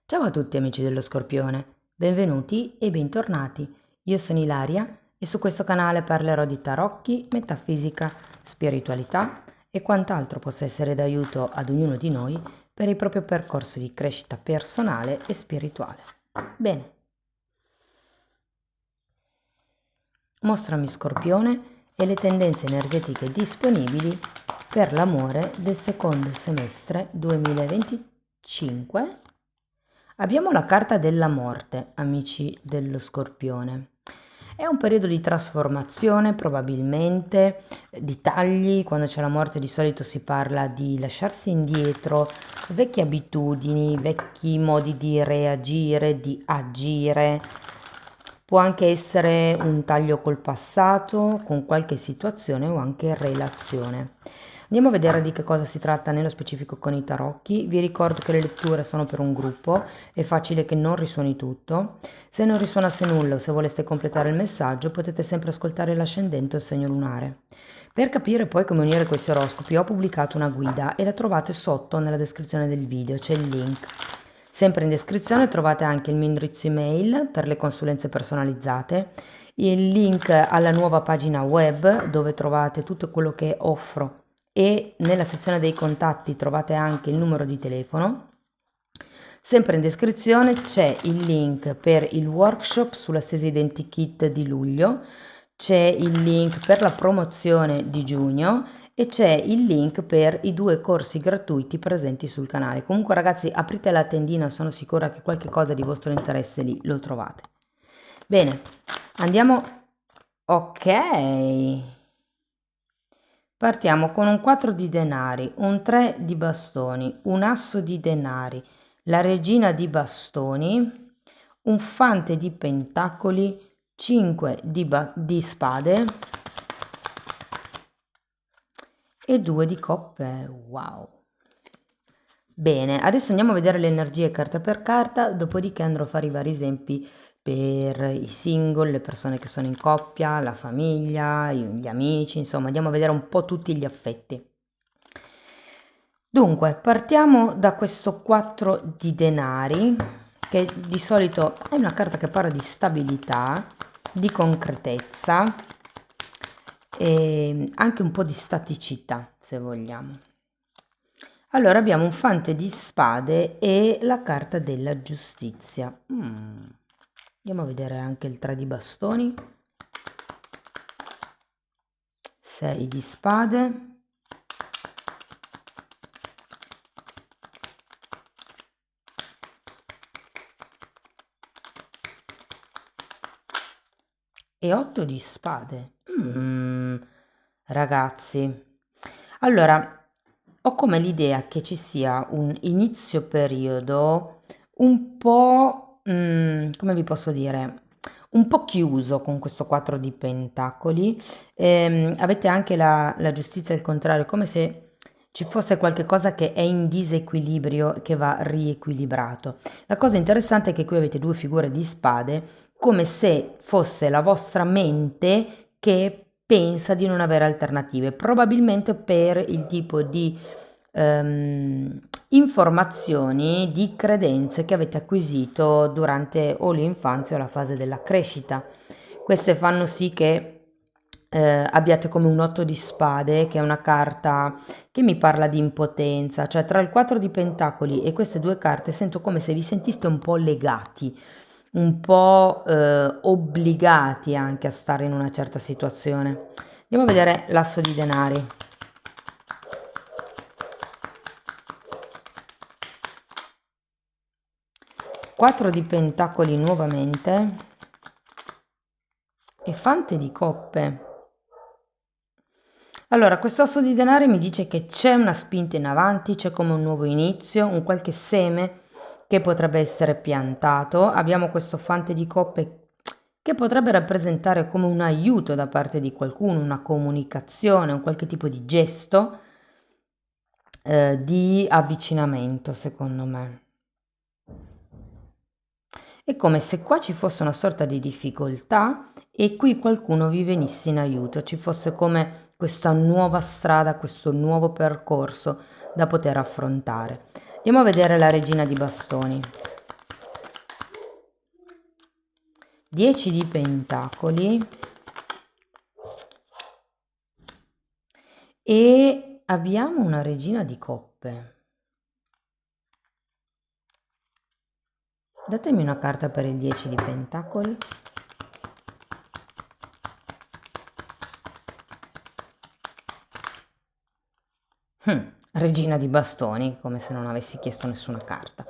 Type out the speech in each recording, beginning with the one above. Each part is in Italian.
Ciao a tutti amici dello Scorpione, benvenuti e bentornati. Io sono Ilaria e su questo canale parlerò di tarocchi, metafisica, spiritualità e quant'altro possa essere d'aiuto ad ognuno di noi per il proprio percorso di crescita personale e spirituale. Bene, mostrami Scorpione e le tendenze energetiche disponibili per l'amore del secondo semestre 2025. Abbiamo la carta della morte, amici dello Scorpione. È un periodo di trasformazione, probabilmente, di tagli. Quando c'è la morte di solito si parla di lasciarsi indietro vecchie abitudini, vecchi modi di reagire, di agire. Può anche essere un taglio col passato, con qualche situazione o anche relazione. Andiamo a vedere di che cosa si tratta nello specifico con i tarocchi. Vi ricordo che le letture sono per un gruppo, è facile che non risuoni tutto. Se non risuonasse nulla o se voleste completare il messaggio potete sempre ascoltare l'ascendente o il segno lunare. Per capire poi come unire questi oroscopi ho pubblicato una guida e la trovate sotto nella descrizione del video, c'è il link. Sempre in descrizione trovate anche il mio indirizzo email per le consulenze personalizzate, il link alla nuova pagina web dove trovate tutto quello che offro e nella sezione dei contatti trovate anche il numero di telefono. Sempre in descrizione c'è il link per il workshop sulla stesi identikit di luglio, c'è il link per la promozione di giugno e c'è il link per i 2 corsi gratuiti presenti sul canale. Comunque ragazzi, aprite la tendina, sono sicura che qualche cosa di vostro interesse lì lo trovate. Bene, andiamo. Ok. Partiamo con un 4 di denari, un 3 di bastoni, un asso di denari, la regina di bastoni, un fante di pentacoli, 5 di spade e 2 di coppe. Wow. Bene, adesso andiamo a vedere le energie carta per carta, dopodiché andrò a fare i vari esempi per i single, le persone che sono in coppia, la famiglia, gli amici, insomma, andiamo a vedere un po' tutti gli affetti. Dunque, partiamo da questo 4 di denari, che di solito è una carta che parla di stabilità, di concretezza e anche un po' di staticità, se vogliamo. Allora abbiamo un fante di spade e la carta della giustizia. Andiamo a vedere anche il 3 di bastoni, 6 di spade, e 8 di spade. Ragazzi, allora ho come l'idea che ci sia un inizio periodo un po', come vi posso dire, un po' chiuso con questo 4 di pentacoli. Avete anche la giustizia al contrario, come se ci fosse qualche cosa che è in disequilibrio e che va riequilibrato. La cosa interessante è che qui avete 2 figure di spade, come se fosse la vostra mente che pensa di non avere alternative, probabilmente per il tipo di informazioni, di credenze che avete acquisito durante o l'infanzia o la fase della crescita. Queste fanno sì che abbiate come un 8 di spade, che è una carta che mi parla di impotenza, cioè tra il 4 di pentacoli e queste 2 carte sento come se vi sentiste un po' legati, un po' obbligati anche a stare in una certa situazione. Andiamo a vedere l'asso di denari. 4 di pentacoli nuovamente e fante di coppe. Allora, questo asso di denari mi dice che c'è una spinta in avanti, c'è come un nuovo inizio, un qualche seme che potrebbe essere piantato. Abbiamo questo fante di coppe che potrebbe rappresentare come un aiuto da parte di qualcuno, una comunicazione, un qualche tipo di gesto di avvicinamento, secondo me. È come se qua ci fosse una sorta di difficoltà e qui qualcuno vi venisse in aiuto, ci fosse come questa nuova strada, questo nuovo percorso da poter affrontare. Andiamo a vedere la regina di bastoni. 10 di pentacoli e abbiamo una regina di coppe. Datemi una carta per il 10 di pentacoli. Regina di bastoni, come se non avessi chiesto nessuna carta.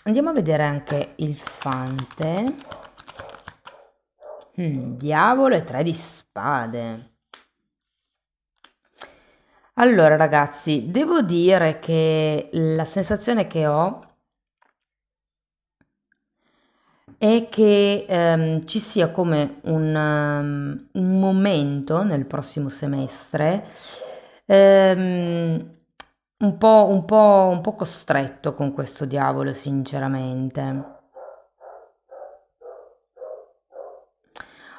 Andiamo a vedere anche il fante. Diavolo e 3 di spade. Allora ragazzi, devo dire che la sensazione che ho è che ci sia come un momento nel prossimo semestre un po' costretto con questo diavolo, sinceramente.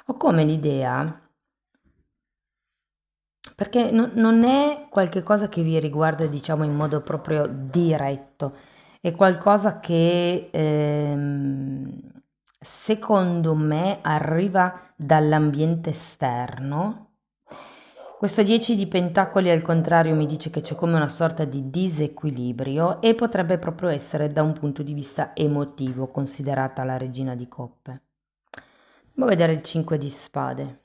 Ho come l'idea, perché non è qualche cosa che vi riguarda, diciamo, in modo proprio diretto, è qualcosa che secondo me arriva dall'ambiente esterno. Questo 10 di pentacoli al contrario mi dice che c'è come una sorta di disequilibrio e potrebbe proprio essere da un punto di vista emotivo, considerata la regina di coppe. Andiamo a vedere il 5 di spade.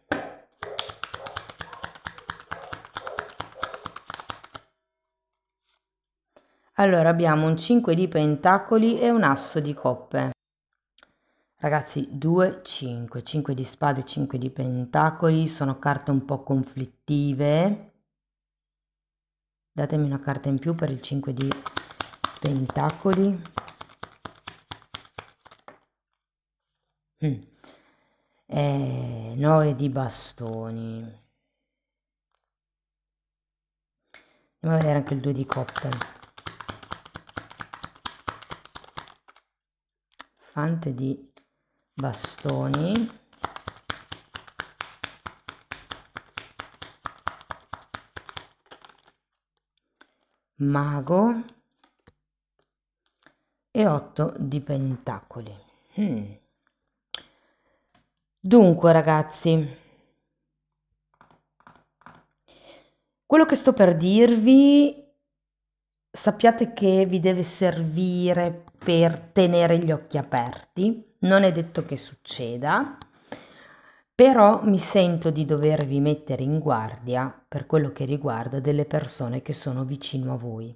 Allora abbiamo un 5 di pentacoli e un asso di coppe. Ragazzi, 2, 5, 5 di spade, 5 di pentacoli, sono carte un po' conflittive. Datemi una carta in più per il 5 di pentacoli. 9 di bastoni. Andiamo a vedere anche il 2 di coppe. Fante di bastoni. Mago e 8 di pentacoli. Dunque ragazzi, quello che sto per dirvi, sappiate che vi deve servire per tenere gli occhi aperti, non è detto che succeda, però mi sento di dovervi mettere in guardia per quello che riguarda delle persone che sono vicino a voi.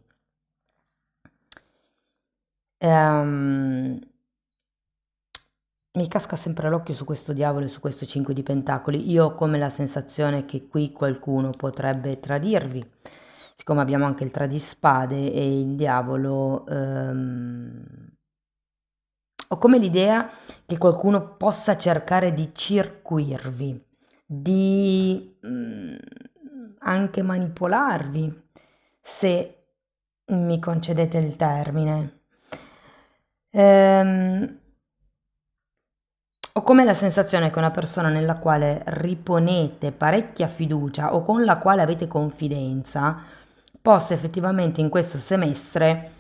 Mi casca sempre l'occhio su questo diavolo e su questo 5 di pentacoli. Io ho come la sensazione che qui qualcuno potrebbe tradirvi. Siccome abbiamo anche il 3 di spade e il diavolo, ho come l'idea che qualcuno possa cercare di circuirvi, di anche manipolarvi, se mi concedete il termine. Ho come la sensazione che una persona nella quale riponete parecchia fiducia o con la quale avete confidenza possa effettivamente in questo semestre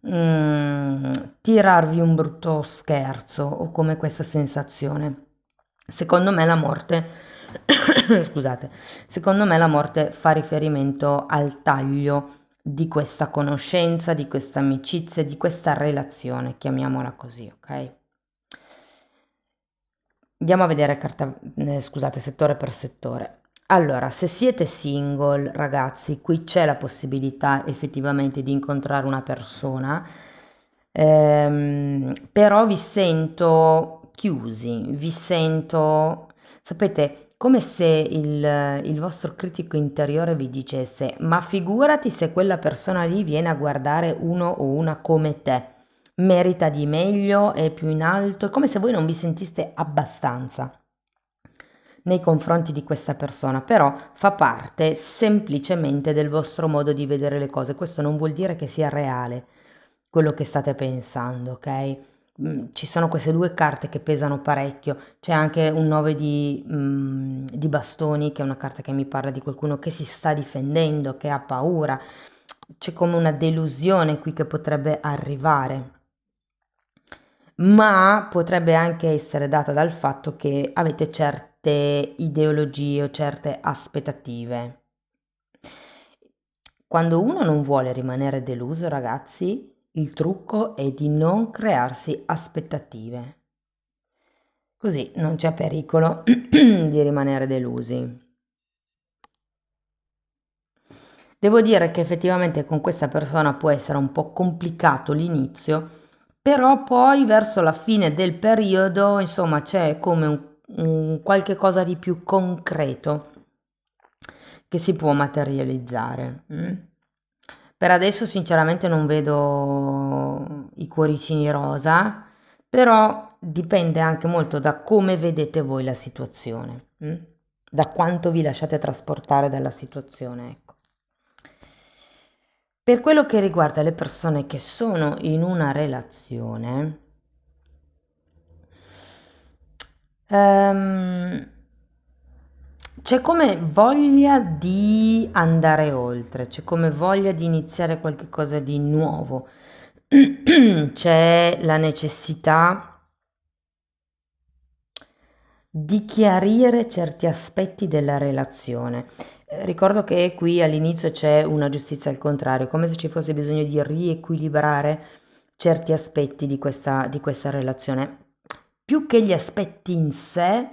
tirarvi un brutto scherzo. Ho come questa sensazione. Secondo me la morte, scusate, secondo me la morte fa riferimento al taglio di questa conoscenza, di questa amicizia, di questa relazione, chiamiamola così, ok? Andiamo a vedere scusate, settore per settore. Allora, se siete single, ragazzi, qui c'è la possibilità effettivamente di incontrare una persona, però vi sento chiusi, vi sento, sapete, come se il vostro critico interiore vi dicesse, ma figurati se quella persona lì viene a guardare uno o una come te, merita di meglio, è più in alto, è come se voi non vi sentiste abbastanza nei confronti di questa persona, però fa parte semplicemente del vostro modo di vedere le cose. Questo non vuol dire che sia reale quello che state pensando, ok? Ci sono queste due carte che pesano parecchio, c'è anche un 9 di bastoni, che è una carta che mi parla di qualcuno che si sta difendendo, che ha paura, c'è come una delusione qui che potrebbe arrivare. ma potrebbe anche essere data dal fatto che avete certe ideologie o certe aspettative. Quando uno non vuole rimanere deluso, ragazzi, il trucco è di non crearsi aspettative. Così non c'è pericolo di rimanere delusi. Devo dire che effettivamente con questa persona può essere un po' complicato l'inizio, però poi verso la fine del periodo, insomma, c'è come un qualche cosa di più concreto che si può materializzare. Per adesso sinceramente non vedo i cuoricini rosa, però dipende anche molto da come vedete voi la situazione, da quanto vi lasciate trasportare dalla situazione, ecco. Per quello che riguarda le persone che sono in una relazione, ehm, c'è come voglia di andare oltre, c'è come voglia di iniziare qualcosa di nuovo, c'è la necessità di chiarire certi aspetti della relazione. Ricordo che qui all'inizio c'è una giustizia al contrario, come se ci fosse bisogno di riequilibrare certi aspetti di questa relazione. Più che gli aspetti in sé,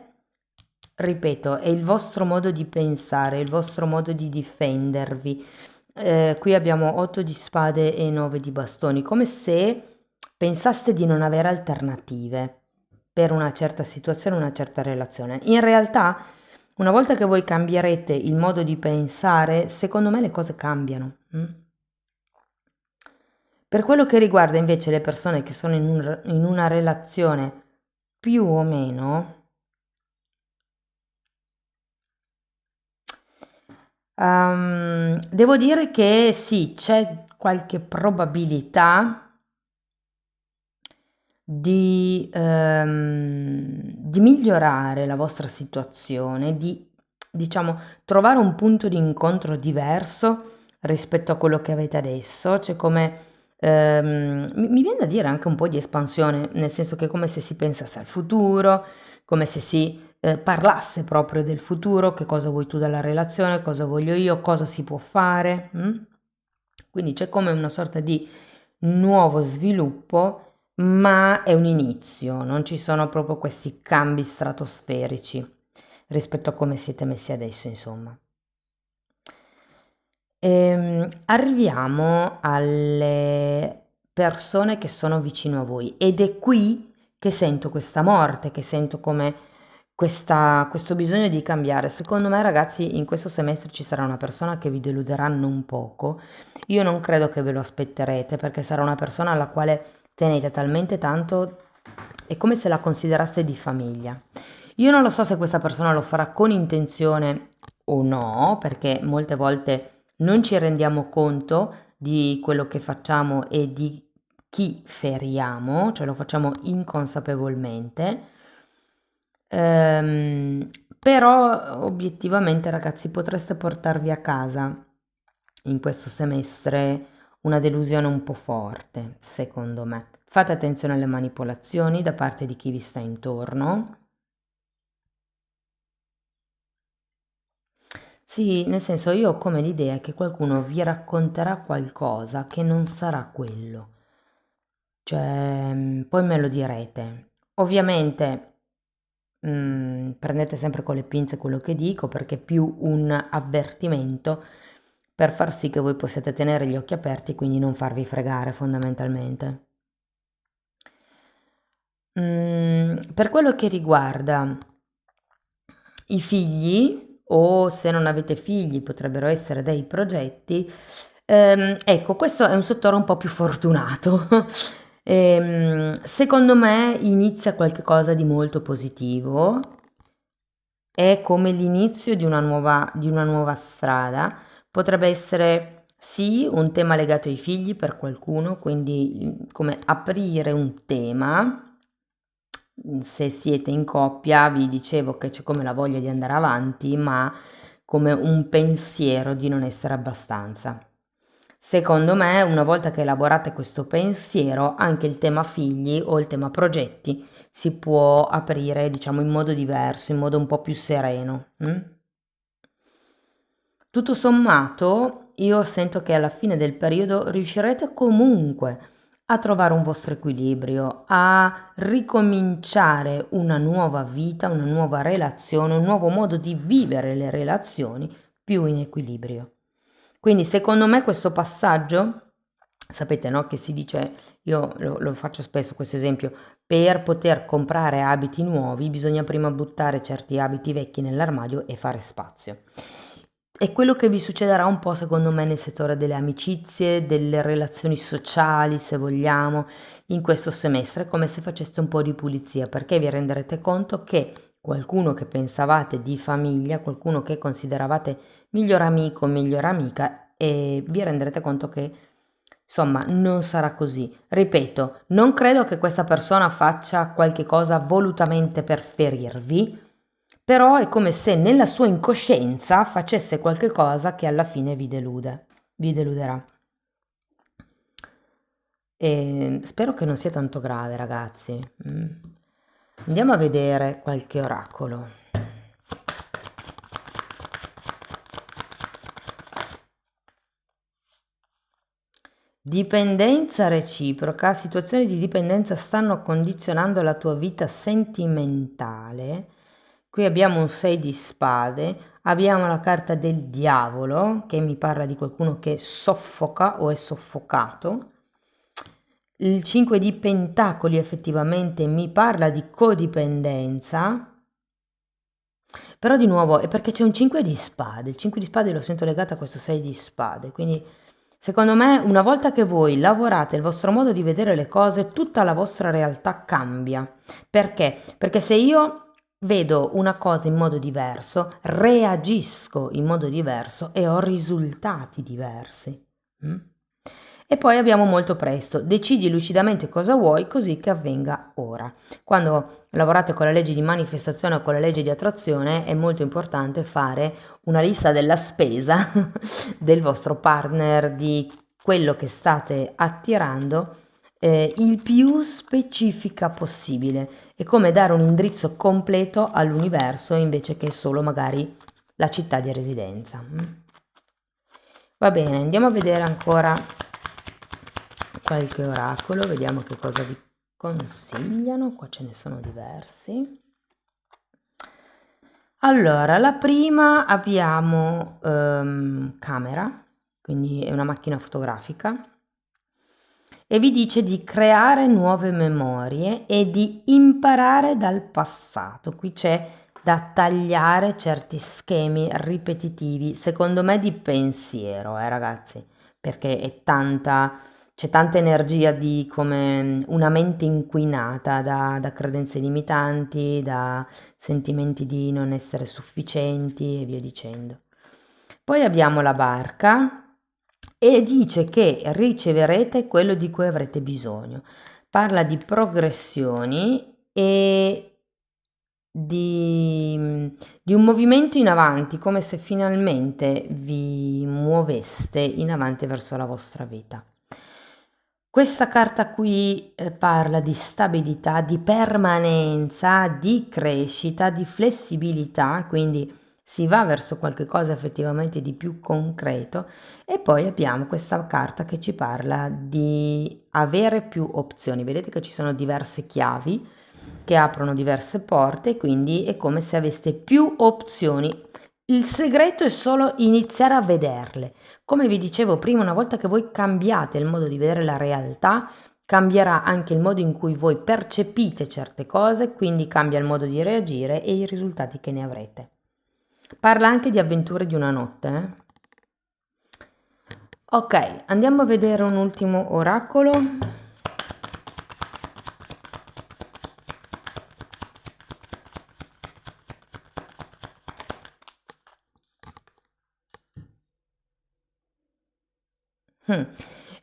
ripeto, è il vostro modo di pensare, il vostro modo di difendervi. Qui abbiamo 8 di spade e 9 di bastoni, come se pensaste di non avere alternative per una certa situazione, una certa relazione. In realtà, una volta che voi cambierete il modo di pensare, secondo me le cose cambiano. Per quello che riguarda invece le persone che sono in una relazione più o meno, devo dire che sì, c'è qualche probabilità di migliorare la vostra situazione, di, diciamo, trovare un punto di incontro diverso rispetto a quello che avete adesso. C'è come, mi viene da dire anche un po' di espansione, nel senso che è come se si pensasse al futuro, come se si parlasse proprio del futuro, che cosa vuoi tu dalla relazione, cosa voglio io, cosa si può fare. Quindi c'è come una sorta di nuovo sviluppo, ma è un inizio, non ci sono proprio questi cambi stratosferici rispetto a come siete messi adesso, insomma. Arriviamo alle persone che sono vicino a voi ed è qui che sento questa morte, che sento come questo bisogno di cambiare. Secondo me, ragazzi, in questo semestre ci sarà una persona che vi deluderà non poco. Io non credo che ve lo aspetterete perché sarà una persona alla quale tenete talmente tanto, è come se la consideraste di famiglia. Io non lo so se questa persona lo farà con intenzione o no, perché molte volte non ci rendiamo conto di quello che facciamo e di chi feriamo, cioè lo facciamo inconsapevolmente. Però obiettivamente, ragazzi, potreste portarvi a casa in questo semestre una delusione un po' forte, secondo me. Fate attenzione alle manipolazioni da parte di chi vi sta intorno. Sì, nel senso io ho come l'idea che qualcuno vi racconterà qualcosa che non sarà quello, cioè poi me lo direte. Ovviamente prendete sempre con le pinze quello che dico perché è più un avvertimento per far sì che voi possiate tenere gli occhi aperti e quindi non farvi fregare fondamentalmente. Per quello che riguarda i figli, o se non avete figli, potrebbero essere dei progetti, ecco, questo è un settore un po' più fortunato. Secondo me inizia qualcosa di molto positivo, è come l'inizio di una nuova strada, potrebbe essere sì un tema legato ai figli per qualcuno, quindi come aprire un tema. Se siete in coppia, vi dicevo che c'è come la voglia di andare avanti, ma come un pensiero di non essere abbastanza. Secondo me, una volta che elaborate questo pensiero, anche il tema figli o il tema progetti si può aprire, diciamo, in modo diverso, in modo un po' più sereno. Tutto sommato, io sento che alla fine del periodo riuscirete comunque a trovare un vostro equilibrio, a ricominciare una nuova vita, una nuova relazione, un nuovo modo di vivere le relazioni più in equilibrio. Quindi secondo me questo passaggio, sapete, no, che si dice, io lo faccio spesso questo esempio, per poter comprare abiti nuovi bisogna prima buttare certi abiti vecchi nell'armadio e fare spazio. È quello che vi succederà un po', secondo me, nel settore delle amicizie, delle relazioni sociali, se vogliamo, in questo semestre, come se faceste un po' di pulizia, perché vi renderete conto che qualcuno che pensavate di famiglia, qualcuno che consideravate miglior amico, miglior amica, e vi renderete conto che, insomma, non sarà così. Ripeto, non credo che questa persona faccia qualche cosa volutamente per ferirvi, però è come se nella sua incoscienza facesse qualche cosa che alla fine vi deluderà. E spero che non sia tanto grave, ragazzi. Andiamo a vedere qualche oracolo. Dipendenza reciproca, situazioni di dipendenza stanno condizionando la tua vita sentimentale. Qui abbiamo un 6 di spade, abbiamo la carta del diavolo che mi parla di qualcuno che soffoca o è soffocato. Il 5 di pentacoli effettivamente mi parla di codipendenza, però di nuovo è perché c'è un 5 di spade, il 5 di spade lo sento legato a questo 6 di spade, quindi secondo me una volta che voi lavorate il vostro modo di vedere le cose, tutta la vostra realtà cambia. Perché? Perché se io vedo una cosa in modo diverso, reagisco in modo diverso e ho risultati diversi. E poi abbiamo molto presto, decidi lucidamente cosa vuoi così che avvenga ora. Quando lavorate con la legge di manifestazione o con la legge di attrazione è molto importante fare una lista della spesa del vostro partner, di quello che state attirando, il più specifica possibile. È come dare un indirizzo completo all'universo invece che solo magari la città di residenza. Va bene, andiamo a vedere ancora qualche oracolo, vediamo che cosa vi consigliano. Qua ce ne sono diversi. Allora, la prima abbiamo camera, quindi è una macchina fotografica, e vi dice di creare nuove memorie e di imparare dal passato. Qui c'è da tagliare certi schemi ripetitivi, secondo me di pensiero, ragazzi, perché c'è tanta energia di come una mente inquinata da credenze limitanti, da sentimenti di non essere sufficienti e via dicendo. Poi abbiamo la barca e dice che riceverete quello di cui avrete bisogno. Parla di progressioni e di un movimento in avanti, come se finalmente vi muoveste in avanti verso la vostra vita. Questa carta qui parla di stabilità, di permanenza, di crescita, di flessibilità, quindi si va verso qualcosa effettivamente di più concreto. E poi abbiamo questa carta che ci parla di avere più opzioni. Vedete che ci sono diverse chiavi che aprono diverse porte, quindi è come se aveste più opzioni. Il segreto è solo iniziare a vederle. Come vi dicevo prima, una volta che voi cambiate il modo di vedere la realtà, cambierà anche il modo in cui voi percepite certe cose, quindi cambia il modo di reagire e i risultati che ne avrete. Parla anche di avventure di una notte. Ok, andiamo a vedere un ultimo oracolo.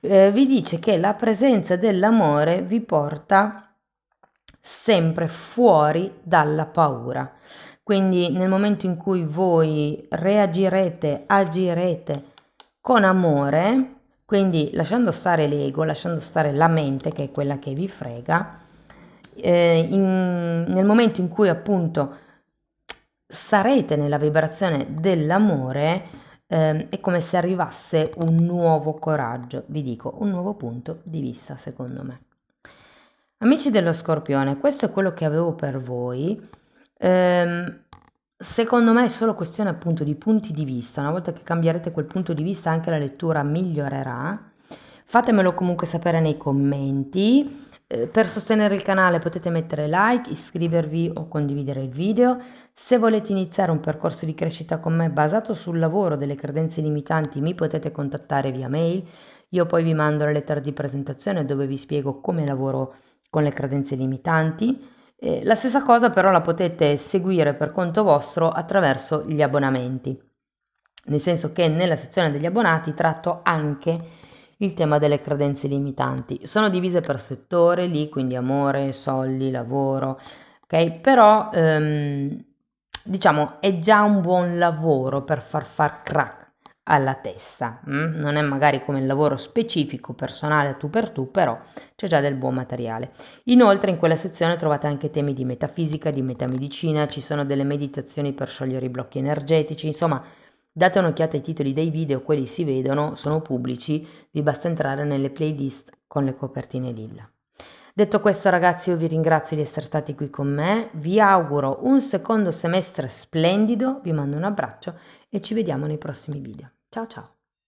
Vi dice che la presenza dell'amore vi porta sempre fuori dalla paura. Quindi nel momento in cui voi reagirete, agirete con amore, Quindi lasciando stare l'ego, lasciando stare la mente, che è quella che vi frega, nel momento in cui appunto sarete nella vibrazione dell'amore, è come se arrivasse un nuovo coraggio, vi dico, un nuovo punto di vista secondo me. Amici dello Scorpione, questo è quello che avevo per voi. Secondo me è solo questione appunto di punti di vista. Una volta che cambierete quel punto di vista anche la lettura migliorerà. Fatemelo comunque sapere nei commenti. Per sostenere il canale potete mettere like, iscrivervi o condividere il video. Se volete iniziare un percorso di crescita con me basato sul lavoro delle credenze limitanti, mi potete contattare via mail. Io poi vi mando la lettera di presentazione dove vi spiego come lavoro con le credenze limitanti. La stessa cosa però la potete seguire per conto vostro attraverso gli abbonamenti, nel senso che nella sezione degli abbonati tratto anche il tema delle credenze limitanti. Sono divise per settore lì, quindi amore, soldi, lavoro, ok? Però diciamo è già un buon lavoro per far crack alla testa, non è magari come il lavoro specifico personale tu per tu, però c'è già del buon materiale. Inoltre in quella sezione trovate anche temi di metafisica, di metamedicina, ci sono delle meditazioni per sciogliere i blocchi energetici, insomma date un'occhiata ai titoli dei video, quelli si vedono, sono pubblici, vi basta entrare nelle playlist con le copertine lilla. Detto questo ragazzi io vi ringrazio di essere stati qui con me, vi auguro un secondo semestre splendido, vi mando un abbraccio e ci vediamo nei prossimi video. Ciao ciao!